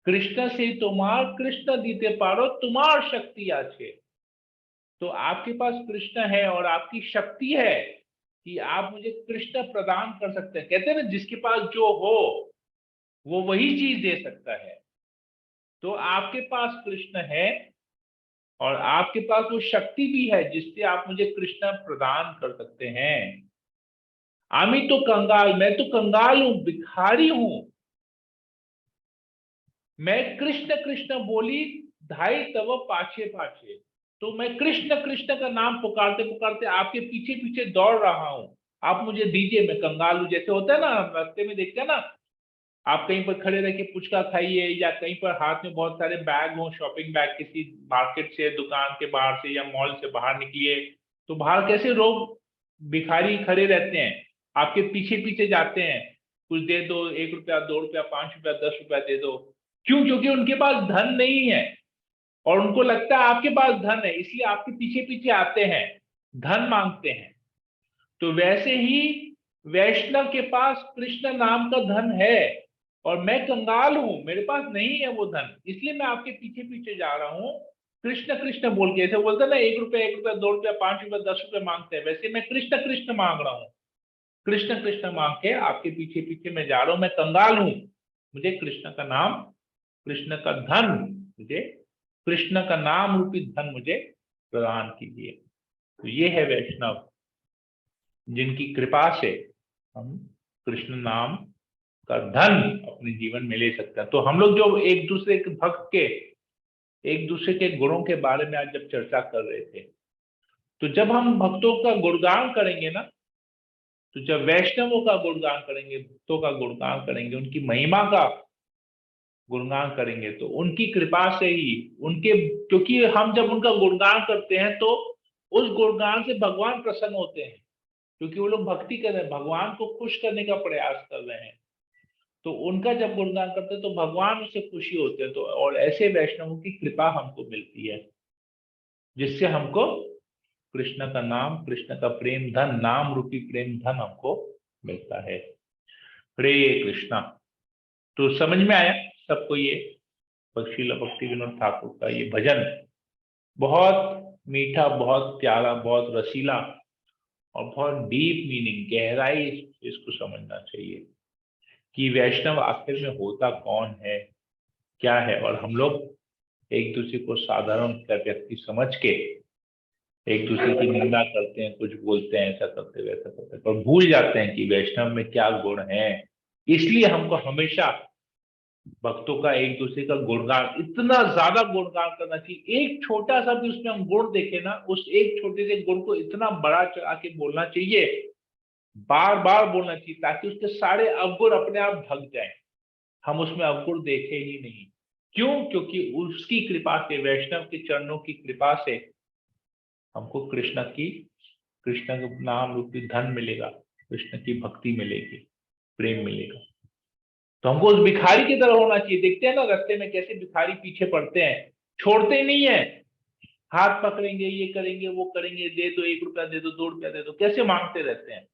कृष्ण से तुम्हार कृष्ण दीते पारो, तुम्हार शक्ति आछे। तो आपके पास कृष्ण है और आपकी शक्ति है कि आप मुझे कृष्ण प्रदान कर सकते हैं। कहते हैं ना, जिसके पास जो हो वो वही चीज दे सकता है। तो आपके पास कृष्ण है और आपके पास वो शक्ति भी है जिससे आप मुझे कृष्ण प्रदान कर सकते हैं। आमी तो कंगाल, मैं तो कंगाल हूं, भिखारी हूं, मैं कृष्ण कृष्ण बोली, धाई तव पाछे पाछे। तो मैं कृष्ण कृष्ण का नाम पुकारते पुकारते आपके पीछे पीछे दौड़ रहा हूं, आप मुझे दीजिए, मैं कंगाल हूं। जैसे होता है ना, रास्ते में देखते हैं ना, आप कहीं पर खड़े रह के पुचका खाइए या कहीं पर हाथ में बहुत सारे बैग हो, शॉपिंग बैग, किसी मार्केट से, दुकान के बाहर से या मॉल से बाहर निकलिए, तो बाहर कैसे लोग भिखारी खड़े रहते हैं, आपके पीछे पीछे जाते हैं, कुछ दे दो, 1 रुपया, 2 रुपया, 5 रुपया, 10 रुपया दे दो। क्यों? क्योंकि उनके पास धन नहीं है और उनको लगता है आपके पास धन है, इसलिए आपके पीछे पीछे आते हैं, धन मांगते हैं। तो वैसे ही वैष्णव के पास कृष्ण नाम का धन है और मैं कंगाल हूं, मेरे पास नहीं है वो धन, इसलिए मैं आपके पीछे पीछे जा रहा हूं कृष्ण कृष्ण बोल के। ऐसे बोलते ना, 1 रुपया, 1 रुपया, 2 रुपया, 5 रुपया, 10 रुपया मांगते हैं, वैसे मैं कृष्ण कृष्ण मांग रहा हूं। कृष्ण कृष्ण मांग के आपके पीछे पीछे मैं जा रहा हूं, मैं कंगाल हूं, मुझे कृष्ण का नाम, कृष्ण का धन, मुझे कृष्ण का नाम रूपी धन मुझे प्रदान कीजिए। तो ये है वैष्णव, जिनकी कृपा से हम कृष्ण नाम का धन अपने जीवन में ले सकते हैं। तो हम लोग जो एक दूसरे के भक्त के, एक दूसरे के गुणों के बारे में आज जब चर्चा कर रहे थे, तो जब हम भक्तों का गुणगान करेंगे ना, तो जब वैष्णवों का गुणगान करेंगे, भक्तों का गुणगान करेंगे, उनकी महिमा का गुणगान करेंगे, तो उनकी कृपा से ही, उनके, क्योंकि हम जब उनका गुणगान करते हैं तो उस गुणगान से भगवान प्रसन्न होते हैं, क्योंकि वो लोग भक्ति कर रहे हैं, भगवान को खुश करने का प्रयास कर रहे हैं। तो उनका जब गुणगान करते हैं तो भगवान उससे खुशी होते हैं। तो और ऐसे वैष्णवों की कृपा हमको मिलती है, जिससे हमको कृष्ण का नाम, कृष्ण का प्रेम धन, नाम रूपी प्रेम धन हमको मिलता है। हरे कृष्णा। तो समझ में आया सबको ये श्रील भक्ति विनोद ठाकुर का ये भजन? बहुत मीठा, बहुत प्यारा, बहुत रसीला और बहुत डीप मीनिंग, गहराई इसको समझना चाहिए कि वैष्णव आखिर में होता कौन है, क्या है। और हम लोग एक दूसरे को साधारण व्यक्ति समझ के एक दूसरे की निंदा करते हैं, कुछ बोलते हैं, ऐसा करते वैसा करते, पर भूल जाते हैं कि वैष्णव में क्या गुण है। इसलिए हमको हमेशा भक्तों का, एक दूसरे का गुणगान, इतना ज्यादा गुणगान करना चाहिए। एक छोटा सा भी उसमें हम गुण देखे ना, उस एक छोटे से गुण को इतना बड़ा चढ़ा के बोलना चाहिए, बार बार बोलना चाहिए, ताकि उसके सारे अवगुण अपने आप ढक जाएं, हम उसमें अवगुण देखे ही नहीं। क्यों? क्योंकि उसकी कृपा से, वैष्णव के चरणों की कृपा से हमको कृष्ण का नाम रूपी धन मिलेगा, कृष्ण की भक्ति मिलेगी, प्रेम मिलेगा। तो हमको उस भिखारी की तरह होना चाहिए। देखते हैं ना रास्ते में कैसे भिखारी पीछे पड़ते हैं, छोड़ते नहीं है, हाथ पकड़ेंगे, ये करेंगे, वो करेंगे, दे दो, 1 रुपया दे दो, 2 रुपया दे दो, कैसे मांगते रहते हैं।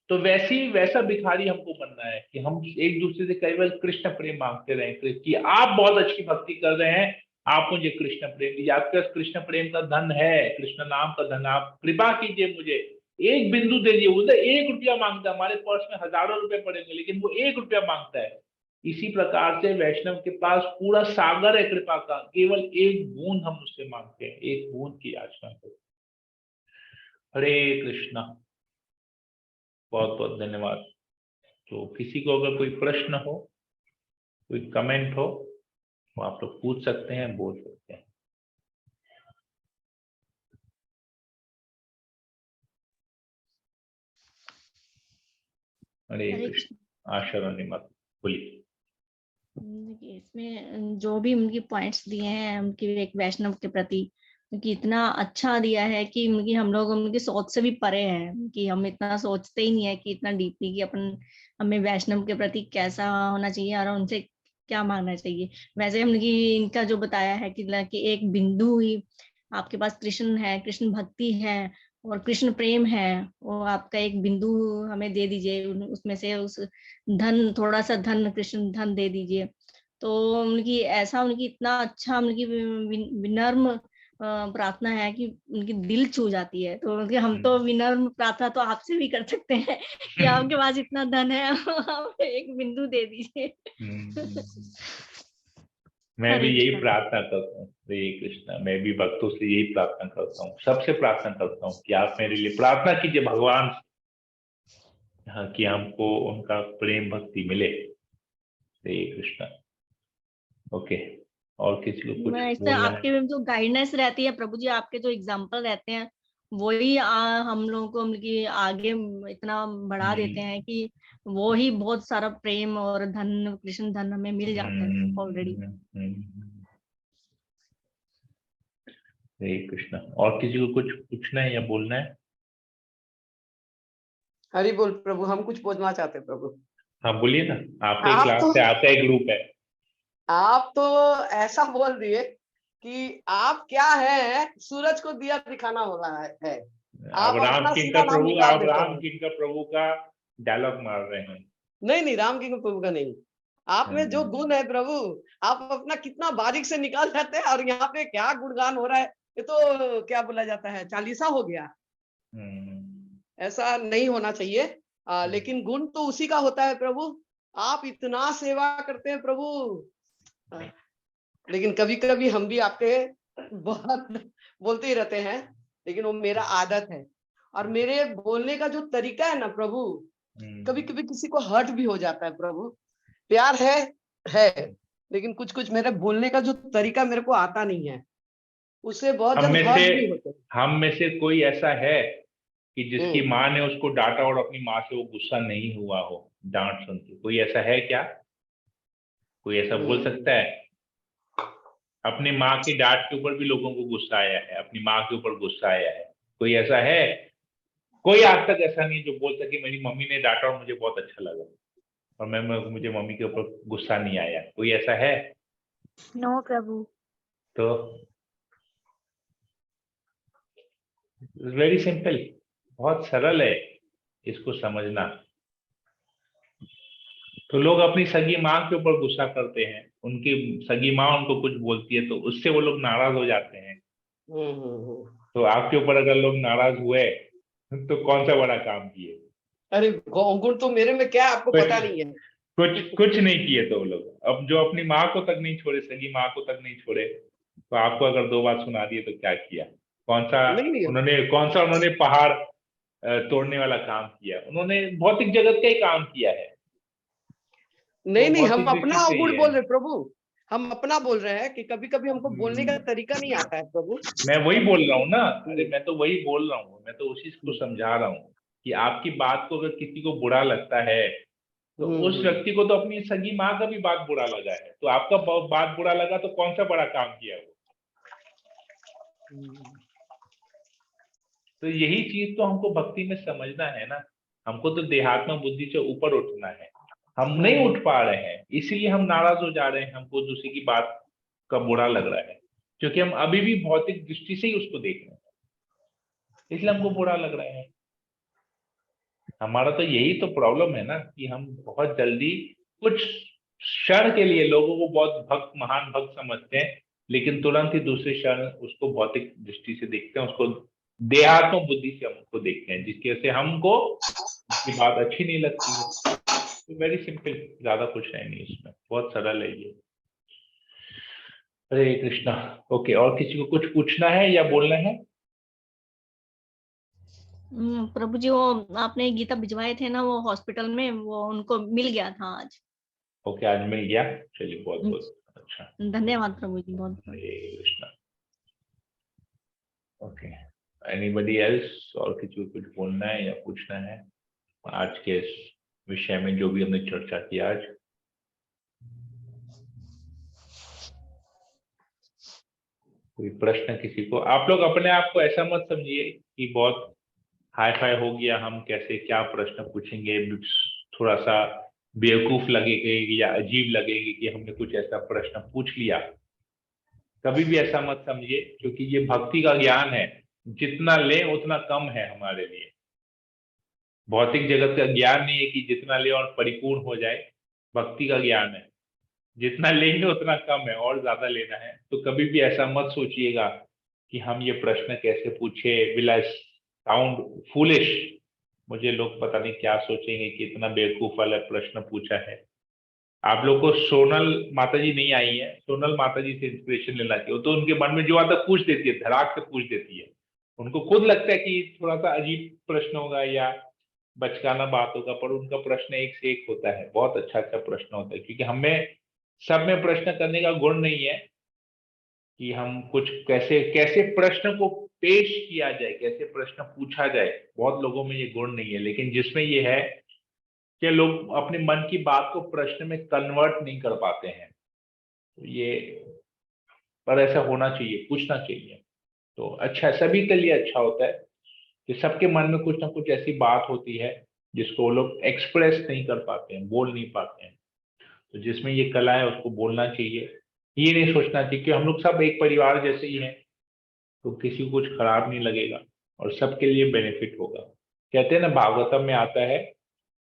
तो वैसा भिखारी हमको बनना है कि हम एक दूसरे से केवल कृष्ण प्रेम मांगते रहे कि आप बहुत अच्छी भक्ति कर रहे हैं, आप मुझे कृष्ण प्रेम दीजिए, आपके पास कृष्ण प्रेम का धन है, कृष्ण नाम का धन, आप कृपा कीजिए मुझे, एक बिंदु दे दिए। उधर 1 रुपया मांगता है, हमारे पर्स में हजारों रुपए पड़ेंगे लेकिन वो 1 रुपया मांगता है। इसी प्रकार से वैष्णव के पास पूरा सागर है कृपा का, केवल 1 बूंद हम उससे मांगते हैं, 1 बूंद की याचना करो। हरे कृष्णा। बहुत बहुत धन्यवाद। तो किसी को अगर कोई प्रश्न हो, कोई कमेंट हो, तो आप लोग पूछ सकते हैं, बोल सकते हैं। हरे कृष्ण। आशा रानी मत बोलिए। इसमें जो भी उनकी पॉइंट्स दिए हैं उनकी एक वैष्णव के प्रति, कि इतना अच्छा दिया है कि उनकी हम लोग उनकी सोच से भी परे हैं, कि हम इतना सोचते ही नहीं है कि इतना डीपली कि अपन हमें वैष्णव के प्रति कैसा होना चाहिए और उनसे क्या मांगना चाहिए। वैसे हमने इनका जो बताया है कि एक बिंदु ही आपके पास कृष्ण है, कृष्ण भक्ति है और कृष्ण प्रेम है, वो आपका एक बिंदु हमें दे दीजिए, उसमें से उस धन, थोड़ा सा धन, कृष्ण धन दे दीजिए। तो उनकी ऐसा, उनकी इतना अच्छा, उनकी विनम्र प्रार्थना है कि उनकी दिल छू जाती है। तो उनके हम तो विनम्र प्रार्थना तो आपसे भी कर सकते हैं कि आपके पास इतना धन है, आप एक बिंदु दे दीजिए। मैं भी यही प्रार्थना करता हूँ। हरे कृष्णा। मैं भी भक्तों से यही प्रार्थना करता हूँ, सबसे प्रार्थना करता हूँ कि आप मेरे लिए प्रार्थना कीजिए भगवान कि हमको उनका प्रेम भक्ति मिले। हरे कृष्णा। ओके, और किसी को कुछ बोलना है? आपके जो गाइडनेस रहती है प्रभु जी, आपके जो एग्जाम्पल रहते हैं वही हम लोगों को उनकी आगे इतना बढ़ा देते हैं कि वो ही बहुत सारा प्रेम और धन, कृष्ण धन हमें मिल जाता है ऑलरेडी। हरे कृष्णा। और किसी को कुछ पूछना है या बोलना है? हरि बोल प्रभु, हम कुछ बोलना चाहते हैं प्रभु। हाँ बोलिए ना, आपका क्लास है, आपका एक ग्रुप है। आप तो ऐसा बोल दिए कि आप क्या है, सूरज को दिया दिखाना हो रहा है। आप राम किंग का प्रभु, आप राम किंग का प्रभु का डायलॉग मार रहे हैं। नहीं, राम किंग प्रभु का नहीं। आप में जो गुण है प्रभु, आप अपना कितना बारीक से निकाल जाते हैं, और यहाँ पे क्या गुणगान हो रहा है, ये तो क्या बोला जाता है, चालीसा हो गया। ऐसा नहीं होना चाहिए। लेकिन गुण तो उसी का होता है प्रभु। आप इतना सेवा करते हैं प्रभु, लेकिन कभी कभी हम भी आपके बहुत बोलते ही रहते हैं, लेकिन वो मेरा आदत है। और मेरे बोलने का जो तरीका है ना प्रभु, कभी कभी किसी को हर्ट भी हो जाता है प्रभु। प्यार है, लेकिन कुछ कुछ मेरे बोलने का जो तरीका मेरे को आता नहीं है, उससे बहुत जल्द हर्ट भी होते हैं। हम में से कोई ऐसा है कि जिसकी माँ ने उसको डांटा और अपनी माँ से वो गुस्सा नहीं हुआ हो डांट सुन के? कोई ऐसा है क्या? कोई ऐसा बोल सकता है? अपनी माँ की डांट के ऊपर भी लोगों को गुस्सा आया है, अपनी माँ के ऊपर गुस्सा आया है। कोई ऐसा है? कोई आज तक ऐसा नहीं जो बोल सके मेरी मम्मी ने डांटा और मुझे बहुत अच्छा लगा और मुझे मम्मी के ऊपर गुस्सा नहीं आया। कोई ऐसा है? नो प्रभु। तो वेरी सिंपल, बहुत सरल है इसको समझना। तो लोग अपनी सगी माँ के ऊपर गुस्सा करते हैं, उनकी सगी माँ उनको कुछ बोलती है तो उससे वो लोग नाराज हो जाते हैं। तो आपके ऊपर अगर लोग नाराज हुए तो कौन सा बड़ा काम किए? अरे गुण तो मेरे में क्या आपको पता नहीं है। कुछ नहीं किए तो वो लोग। अब जो अपनी माँ को तक नहीं छोड़े, सगी माँ को तक नहीं छोड़े, तो आपको अगर 2 बात सुना दिए तो क्या किया? कौन सा उन्होंने पहाड़ तोड़ने वाला काम किया? उन्होंने भौतिक जगत का ही काम किया है। नहीं, हम अपना अवगुण बोल रहे प्रभु, हम अपना बोल रहे हैं कि कभी कभी हमको बोलने का तरीका नहीं आता है प्रभु। मैं वही बोल रहा हूँ ना, अरे मैं तो वही बोल रहा हूँ, मैं तो उसी को समझा रहा हूँ कि आपकी बात को अगर किसी को बुरा लगता है तो उस व्यक्ति को तो अपनी सगी माँ का भी बात बुरा लगा है, तो आपका बात बुरा लगा तो कौन सा बड़ा काम किया वो? तो यही चीज तो हमको भक्ति में समझना है ना। हमको तो देहात्म बुद्धि से ऊपर उठना है, हम नहीं उठ पा रहे हैं, इसीलिए हम नाराज हो जा रहे हैं। हमको दूसरे की बात का बुरा लग रहा है क्योंकि हम अभी भी भौतिक दृष्टि से ही उसको देख रहे हैं, इसलिए हमको बुरा लग रहा है। हमारा तो यही तो प्रॉब्लम है ना कि हम बहुत जल्दी कुछ क्षण के लिए लोगों को बहुत भक्त, महान भक्त समझते हैं लेकिन तुरंत ही दूसरे क्षण उसको भौतिक दृष्टि से देखते हैं, उसको देहात्म बुद्धि से हमको देखते हैं, जिसकी वजह से हमको उसकी बात अच्छी नहीं लगती है। तो वेरी सिंपल, ज्यादा कुछ है नहीं इसमें, बहुत सरल है ये। हरे कृष्णा। ओके, और किसी को कुछ पूछना है या बोलना है? प्रभु जी, वो आपने गीता भिजवाए थे ना, वो हॉस्पिटल में, वो उनको मिल गया था आज। ओके, आज मिल गया, चलिए बहुत बहुत अच्छा, धन्यवाद प्रभु जी, बहुत बहुत। हरे कृष्णा। ओके, एनीबडी एल्स, और किसी को कुछ बोलना है या पूछना है आज के इस विषय में जो भी हमने चर्चा की आज? कोई प्रश्न किसी को? आप लोग अपने आप को ऐसा मत समझिए कि बहुत हाई फाई हो गया, हम कैसे क्या प्रश्न पूछेंगे, थोड़ा सा बेवकूफ लगेंगे या अजीब लगेंगे कि हमने कुछ ऐसा प्रश्न पूछ लिया। कभी भी ऐसा मत समझिए, क्योंकि ये भक्ति का ज्ञान है, जितना ले उतना कम है हमारे लिए। भौतिक जगत का ज्ञान नहीं है कि जितना ले और परिपूर्ण हो जाए, भक्ति का ज्ञान है जितना लेंगे उतना कम है और ज्यादा लेना है। तो कभी भी ऐसा मत सोचिएगा कि हम ये प्रश्न कैसे पूछे, विल आई साउंड फूलिश, मुझे लोग पता नहीं क्या सोचेंगे कि इतना बेवकूफ वाला प्रश्न पूछा है। आप लोग को सोनल माताजी नहीं आई है, सोनल माताजी से इंस्पिरेशन लेना चाहिए। तो उनके मन में जो आता पूछ देती है, धड़ाक से पूछ देती है। उनको खुद लगता है कि थोड़ा सा अजीब प्रश्न होगा या बचकाना बात होगा, पर उनका प्रश्न एक से एक होता है, बहुत अच्छा अच्छा प्रश्न होता है। क्योंकि हमें सब में प्रश्न करने का गुण नहीं है कि हम कुछ कैसे कैसे प्रश्न को पेश किया जाए, कैसे प्रश्न पूछा जाए, बहुत लोगों में ये गुण नहीं है। लेकिन जिसमें ये है कि लोग अपने मन की बात को प्रश्न में कन्वर्ट नहीं कर पाते हैं, तो ये, पर ऐसा होना चाहिए, पूछना चाहिए। तो अच्छा, सभी के लिए अच्छा होता है कि सबके मन में कुछ ना कुछ ऐसी बात होती है जिसको वो लोग एक्सप्रेस नहीं कर पाते हैं, बोल नहीं पाते हैं। तो जिसमें ये कला है उसको बोलना चाहिए। ये नहीं सोचना चाहिए कि हम लोग सब एक परिवार जैसे ही हैं, तो किसी को कुछ खराब नहीं लगेगा और सबके लिए बेनिफिट होगा। कहते हैं ना, भागवतम में आता है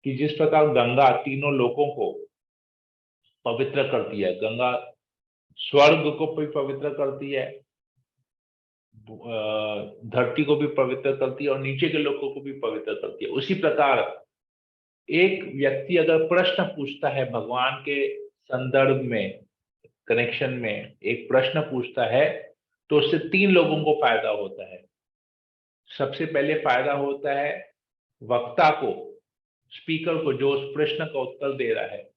कि जिस प्रकार गंगा तीनों लोगों को पवित्र करती है, गंगा स्वर्ग को भी पवित्र करती है, धरती को भी पवित्र करती है और नीचे के लोगों को भी पवित्र करती है, उसी प्रकार एक व्यक्ति अगर प्रश्न पूछता है भगवान के संदर्भ में, कनेक्शन में एक प्रश्न पूछता है, तो उससे तीन लोगों को फायदा होता है। सबसे पहले फायदा होता है वक्ता को, स्पीकर को, जो उस प्रश्न का उत्तर दे रहा है।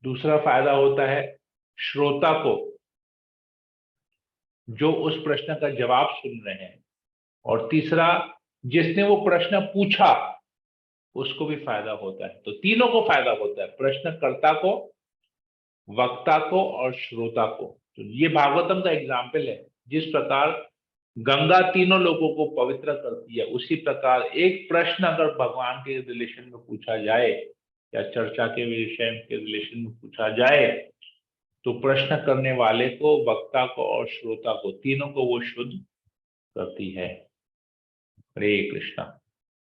दूसरा फायदा होता है श्रोता को, जो उस प्रश्न का जवाब सुन रहे हैं। और तीसरा, जिसने वो प्रश्न पूछा उसको भी फायदा होता है। तो तीनों को फायदा होता है, प्रश्नकर्ता को, वक्ता को और श्रोता को। तो ये भागवतम का एग्जाम्पल है। जिस प्रकार गंगा तीनों लोगों को पवित्र करती है, उसी प्रकार एक प्रश्न अगर भगवान के रिलेशन में पूछा जाए या चर्चा के विषय के रिलेशन में पूछा जाए, तो प्रश्न करने वाले को, वक्ता को और श्रोता को, तीनों को वो शुद्ध करती है। हरे कृष्णा।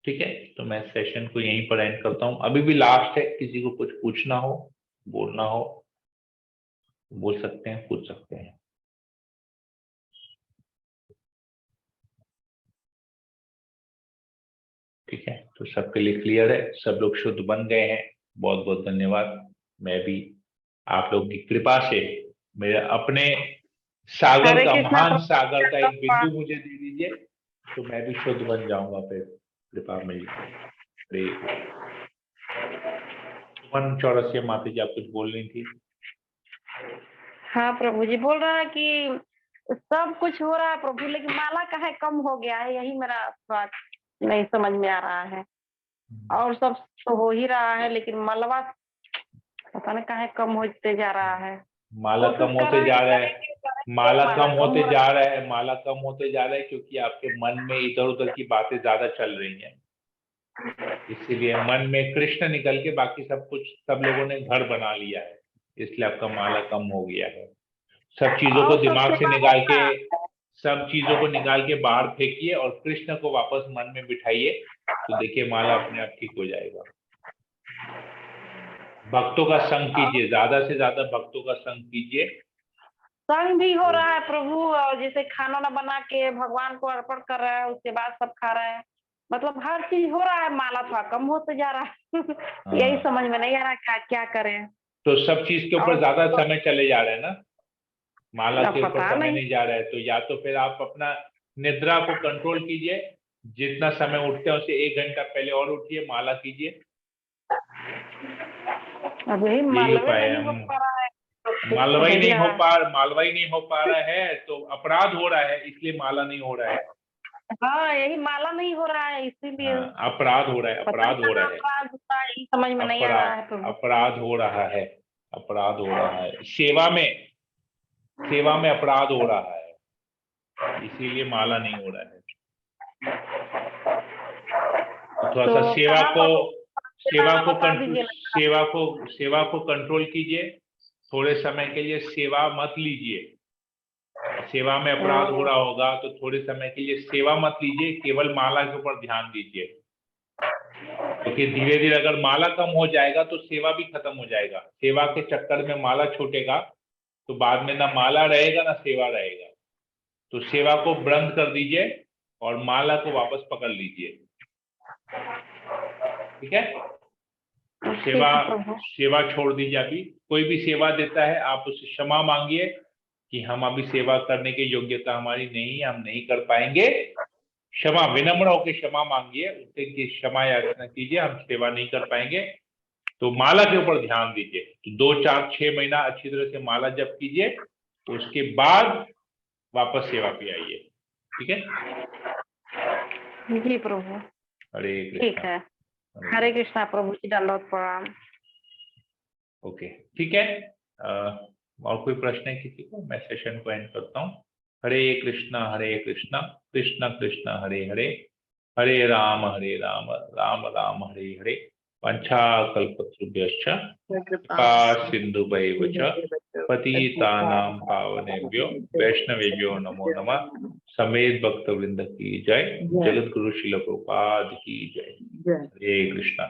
ठीक है, तो मैं सेशन को यहीं पर एंड करता हूं। अभी भी लास्ट है, किसी को कुछ पूछना हो, बोलना हो, बोल सकते हैं, पूछ सकते हैं। ठीक है, तो सबके लिए क्लियर है, सब लोग शुद्ध बन गए हैं, बहुत बहुत धन्यवाद। मैं भी आप लोगों की कृपा से, मेरे अपने सागर का, महान सागर का एक बिंदु मुझे दे दीजिए, तो मैं भी शुद्ध बन जाऊंगा, फिर कृपा मिल जाए। मन चौरसिया माता जी, आप कुछ बोल रही थी? हाँ प्रभु जी, बोल रहा है कि सब कुछ हो रहा है प्रभु, लेकिन माला काहे कम हो गया है, यही मेरा बात नहीं समझ में आ रहा है। और सब तो हो ही रहा है, लेकिन मलबा पता नहीं काहे कम होते जा रहा है। माला कम होते जा रहा है, माला कम होते जा रहा है, माला कम होते जा रहा है, क्योंकि आपके मन में इधर उधर की बातें ज्यादा चल रही हैं। इसीलिए मन में कृष्ण निकल के बाकी सब कुछ, सब लोगों ने घर बना लिया है, इसलिए आपका माला कम हो गया है। सब चीजों को दिमाग से निकाल के, सब चीजों को निकाल के बाहर फेंकिए और कृष्ण को वापस मन में बिठाइए, तो देखिए माला अपने आप ठीक हो जाएगा। भक्तों का संग कीजिए, ज्यादा से ज्यादा भक्तों का संग कीजिए। संग भी हो रहा है प्रभु, और जैसे खाना ना बना के भगवान को अर्पण कर रहा है, उसके बाद सब खा रहे हैं, मतलब हर चीज हो रहा है, माला थोड़ा कम होते जा रहा है। यही समझ में नहीं आ रहा क्या करें। तो सब चीज के ऊपर ज्यादा समय चले जा रहे हैं ना, माला के ऊपर पता समय नहीं। नहीं जा रहा है। तो या तो फिर आप अपना निद्रा को कंट्रोल कीजिए, जितना समय उठते हैं उससे 1 घंटा पहले और उठिए, माला कीजिए। अब यही उपाय है। नहीं हो पा रहा है। मालवा ही नहीं हो पा रहा है तो अपराध हो रहा है, इसलिए माला नहीं हो रहा है। हाँ, यही माला नहीं हो रहा है, इसीलिए अपराध हो रहा है, अपराध हो रहा है, अपराध होता है, यही समझ में नहीं आ रहा है प्रभु। अपराध हो रहा है, अपराध हो रहा है, सेवा में अपराध हो रहा है, इसीलिए माला नहीं हो रहा है। थोड़ा सा सेवा को कंट्रोल कीजिए। थोड़े समय के लिए सेवा मत लीजिए। सेवा में अपराध हो रहा होगा तो थोड़े समय के लिए सेवा मत लीजिए, केवल माला के ऊपर ध्यान दीजिए। क्योंकि धीरे धीरे अगर माला कम हो जाएगा तो सेवा भी खत्म हो जाएगा। सेवा के चक्कर में माला छूटेगा तो बाद में ना माला रहेगा ना सेवा रहेगा। तो सेवा को बंद कर दीजिए और माला को वापस पकड़ लीजिए, ठीक है? तो सेवा छोड़ दीजिए। अभी कोई भी सेवा देता है आप उससे क्षमा मांगिए कि हम अभी सेवा करने की योग्यता हमारी नहीं है, हम नहीं कर पाएंगे। क्षमा, विनम्र होकर क्षमा मांगिए, उससे की क्षमा याचना कीजिए, हम सेवा नहीं कर पाएंगे। तो माला के ऊपर ध्यान दीजिए। तो 2, 4, 6 महीना अच्छी तरह से माला जप कीजिए, तो उसके बाद वापस सेवा पे आइए, ठीक है? जी प्रभु, हरे ठीक है। हरे कृष्णा प्रभु जी, दंडवत प्रणाम। ओके, ठीक है। और कोई प्रश्न है किसी को? मैं सेशन को एंड करता हूँ। हरे कृष्णा कृष्णा कृष्णा हरे हरे, हरे राम राम राम हरे हरे। पंचाकल्पतरुभ्यश्च कृपा सिन्धुभैव च पतितानां पावनेभ्यो वैष्णवेभ्यो नमो नमः। समेत भक्तवृंद की जय। जगत गुरु श्रील प्रभुपाद की जय। हरे कृष्णा।